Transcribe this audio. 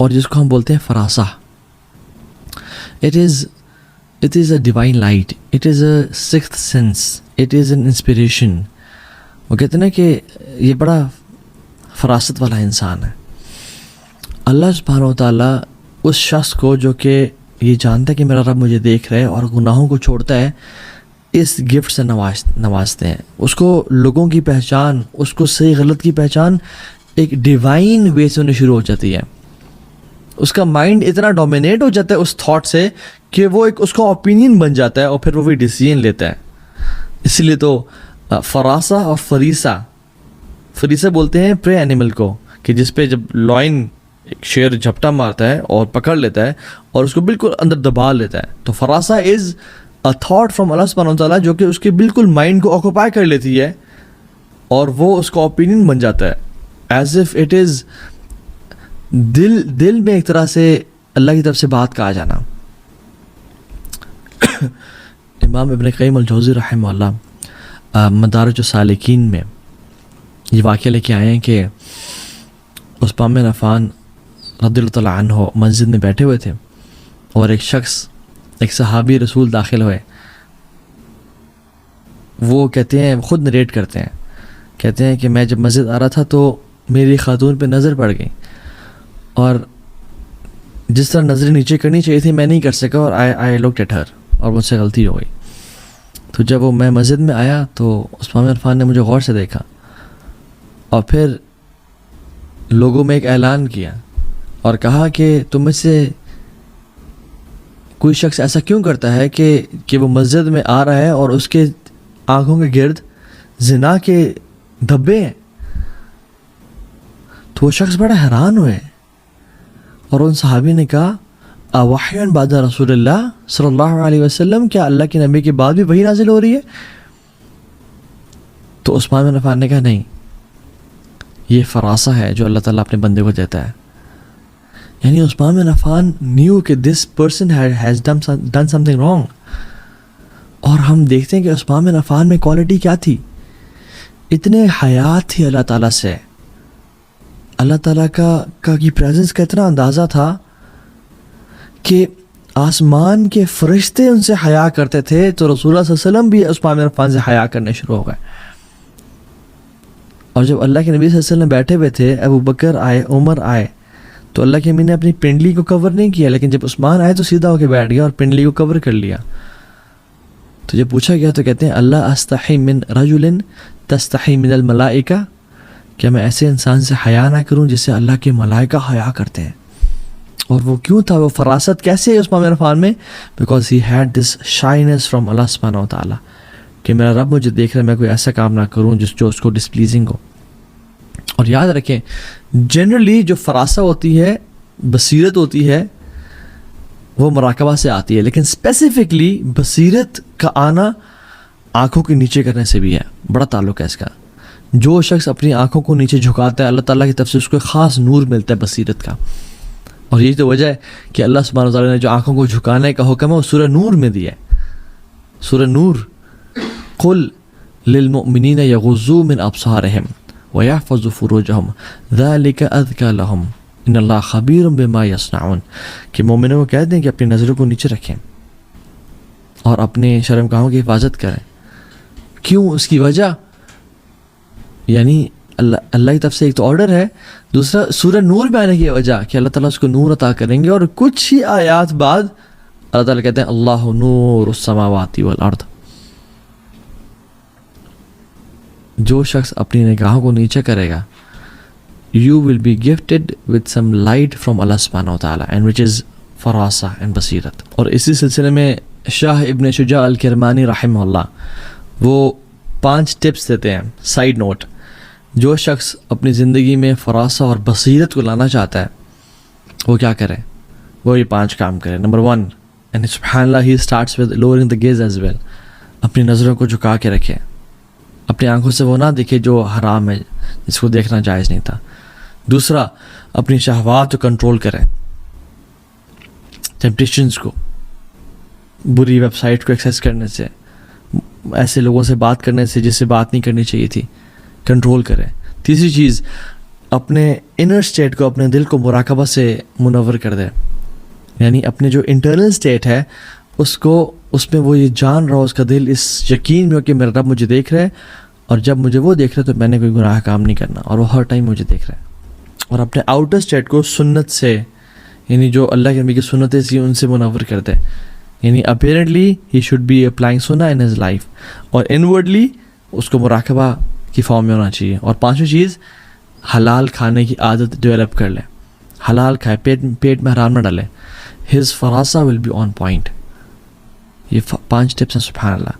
اور جس کو ہم بولتے ہیں فراسہ. It is a divine light. It is a sixth sense. It is an inspiration. وہ کہتے ہیں نا کہ یہ بڑا فراست والا انسان ہے. اللہ سبحانہ و تعالیٰ اس شخص کو جو کہ یہ جانتا ہے کہ میرا رب مجھے دیکھ رہا ہے اور گناہوں کو چھوڑتا ہے, اس گفٹ سے نوازتے ہیں. اس کو لوگوں کی پہچان, اس کو صحیح غلط کی پہچان ایک ڈیوائن وے سے ہونے شروع ہو جاتی ہے. اس کا مائنڈ اتنا ڈومینیٹ ہو جاتا ہے اس تھاٹ سے کہ وہ ایک اس کا اوپینین بن جاتا ہے اور پھر وہ بھی ڈیسیژن لیتا ہے. اس لیے تو فراسہ اور فریسہ بولتے ہیں پرے اینیمل کو, کہ جس پہ جب لائن ایک شیر جھپٹا مارتا ہے اور پکڑ لیتا ہے اور اس کو بالکل اندر دبا لیتا ہے. تو فراسہ از اے تھاٹ فرام اللہ سبحانہ و تعالیٰ جو کہ اس کے بالکل مائنڈ کو آکوپائی کر لیتی ہے اور وہ اس کا اوپینین بن جاتا ہے, ایز اف اٹ از دل میں ایک طرح سے اللہ کی طرف سے بات کہا جانا. امام ابن قیم الجوزی رحمہ اللہ مدارج السالکین میں یہ واقعہ لے کے آئے ہیں کہ عثمان بن عفان رضی اللہ تعالیٰ عنہ مسجد میں بیٹھے ہوئے تھے اور ایک شخص, ایک صحابی رسول داخل ہوئے. وہ کہتے ہیں, خود نریٹ کرتے ہیں, کہتے ہیں کہ میں جب مسجد آ رہا تھا تو میری خاتون پہ نظر پڑ گئی اور جس طرح نظر نیچے کرنی چاہیے تھی میں نہیں کر سکا اور آئی لکڈ ایٹ ہر, اور مجھ سے غلطی ہو گئی. تو جب وہ میں مسجد میں آیا تو عثمان بن عفان نے مجھے غور سے دیکھا اور پھر لوگوں میں ایک اعلان کیا اور کہا کہ تم میں سے کوئی شخص ایسا کیوں کرتا ہے کہ وہ مسجد میں آ رہا ہے اور اس کے آنکھوں کے گرد زنا کے دھبے ہیں. تو وہ شخص بڑا حیران ہوئے اور ان صحابی نے کہا اوحیًا بعد رسول اللہ صلی اللہ علیہ وسلم, کیا اللہ کے نبی کے بعد بھی وہی نازل ہو رہی ہے؟ تو عثمان بن عفان نے کہا نہیں, یہ فراسہ ہے جو اللہ تعالیٰ اپنے بندے کو دیتا ہے. یعنی عثمان بن عفان نیو کہ this person has done some thing wrong. اور ہم دیکھتے ہیں کہ عثمان بن عفان میں کوالٹی کیا تھی, اتنے حیات تھی اللہ تعالیٰ سے, اللہ تعالیٰ کا کی پریزنس کا اتنا اندازہ تھا کہ آسمان کے فرشتے ان سے حیا کرتے تھے. تو رسول اللہ صلی اللہ علیہ وسلم بھی عثمان بن عفان سے حیا کرنے شروع ہو گئے. اور جب اللہ کے نبی صلی اللہ علیہ وسلم بیٹھے ہوئے تھے, ابو بکر آئے, عمر آئے, تو اللہ کے نبی نے اپنی پنڈلی کو کور نہیں کیا, لیکن جب عثمان آئے تو سیدھا ہو کے بیٹھ گیا اور پنڈلی کو کور کر لیا. تو جب پوچھا گیا تو کہتے ہیں اللہ استحی من رجل تستحی من الملائکہ, کیا میں ایسے انسان سے حیا نہ کروں جس سے اللہ کے ملائکہ حیا کرتے ہیں. اور وہ کیوں تھا, وہ فراست کیسے ہے عثمان بن عفان میں؟ Because he had this shyness from Allah سبحانہ و تعالیٰ کہ میرا رب مجھے دیکھ رہا ہے, میں کوئی ایسا کام نہ کروں جو اس کو ڈسپلیزنگ ہو. اور یاد رکھیں جنرلی جو فراسہ ہوتی ہے, بصیرت ہوتی ہے, وہ مراقبہ سے آتی ہے, لیکن اسپیسیفکلی بصیرت کا آنا آنکھوں کے نیچے کرنے سے بھی ہے, بڑا تعلق ہے اس کا. جو شخص اپنی آنکھوں کو نیچے جھکاتا ہے اللہ تعالیٰ کی طرف سے اس کو ایک خاص نور ملتا ہے بصیرت کا. اور یہی تو وجہ ہے کہ اللہ سبحانہ وتعالیٰ نے جو آنکھوں کو جھکانے کا حکم ہے وہ سورہ نور میں دیا ہے. سورہ نور, قل للمؤمنین یغضوا من ابصارہم ویحفظوا فروجہم ذلک ازکی لہم ان اللہ خبیر بما یصنعون, کہ مومنوں کو کہہ دیں کہ اپنی نظروں کو نیچے رکھیں اور اپنے شرمگاہوں کی حفاظت کریں. کیوں؟ اس کی وجہ یعنی اللہ کی طرف سے ایک تو آرڈر ہے, دوسرا سورہ نور میں آنے کی وجہ کہ اللہ تعالیٰ اس کو نور عطا کریں گے. اور کچھ ہی آیات بعد اللہ تعالیٰ کہتے ہیں اللہ نور السماوات والارض. جو شخص اپنی نگاہوں کو نیچے کرے گا you will be gifted with some light from Allah subhanahu wa ta'ala and which is فراسہ and بصیرت. اور اسی سلسلے میں شاہ ابن شجاع الکرمانی رحمہ اللہ وہ 5 ٹپس دیتے ہیں سائیڈ نوٹ. جو شخص اپنی زندگی میں فراسہ اور بصیرت کو لانا چاہتا ہے وہ کیا کرے, وہ یہ 5 کام کرے. نمبر 1, and سبحان اللہ he starts with lowering the gaze as well. اپنی نظروں کو جھکا کے رکھے, اپنی آنکھوں سے وہ نہ دیکھے جو حرام ہے, جس کو دیکھنا جائز نہیں تھا. دوسرا, اپنی شہوات کو کنٹرول کریں, ٹیمپٹیشنز کو, بری ویب سائٹ کو ایکسیس کرنے سے, ایسے لوگوں سے بات کرنے سے جس سے بات نہیں کرنی چاہیے تھی, کنٹرول کریں. تیسری چیز, اپنے انر اسٹیٹ کو, اپنے دل کو مراقبہ سے منور کر دے, یعنی اپنے جو انٹرنل اسٹیٹ ہے اس کو, اس میں وہ یہ جان رہا ہو, اس کا دل اس یقین میں ہو کہ میرا رب مجھے دیکھ رہا ہے, اور جب مجھے وہ دیکھ رہا ہے تو میں نے کوئی گناہ کام نہیں کرنا, اور وہ ہر ٹائم مجھے دیکھ رہا ہے. اور اپنے آؤٹر اسٹیٹ کو سنت سے, یعنی جو اللہ کے نبی کی سنتیں سی ان سے منور کر دے, یعنی apparently he should be applying سنہ ان ہز لائف, اور انورڈلی اس کو مراقبہ کی فارم میں ہونا چاہیے. اور پانچویں چیز, حلال کھانے کی عادت ڈیولپ کر لیں, حلال کھائے, پیٹ میں حرام نہ ڈالے. ہز فراسہ ول بی آن پوائنٹ. یہ 5 ٹپس ہیں. سبحان اللہ.